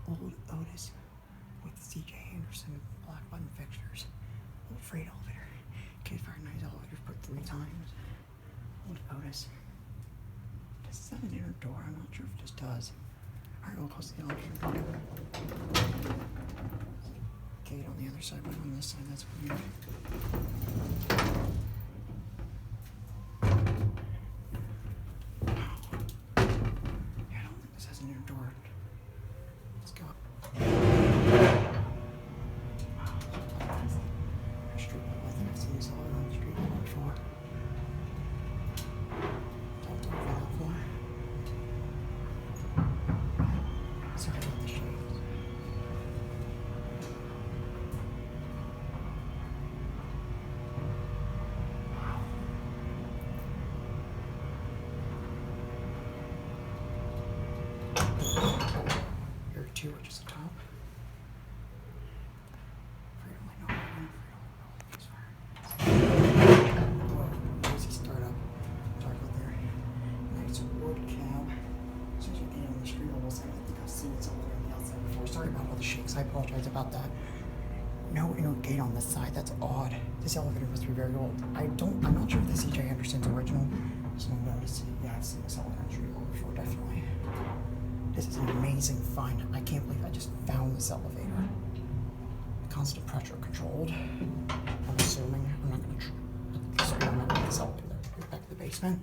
old Otis with C.J. Anderson black button fixtures. Old freight elevator. Case very nice elevators put 3 times. Old Otis. Does this have an inner door? I'm not sure if this does. Alright, we'll close the elevator. Gate on the other side, but on this side, that's weird. Yeah, I don't think this has an inner door. Let's go up. Wow. Street level. I think I've seen this all on the street level before. Don't do that before. Sorry about the shades. Wow. Here are 2, which is the top. Freedom like no freedom. Whoa, easy startup. Sorry about there. Nice wood cab. As soon as you get on the street levels, I think I've seen it somewhere on the outside before. Sorry about all the shakes. I apologize about that. No inner gate on this side. That's odd. This elevator must be very old. I'm not sure if the C.J. Anderson's original. So I'm going to see. Yeah, I've seen this elevator on the street level before, definitely. This is an amazing find. I can't believe I just found this elevator. Constant pressure controlled. I'm assuming I'm not going to scream out this elevator. Back to the basement.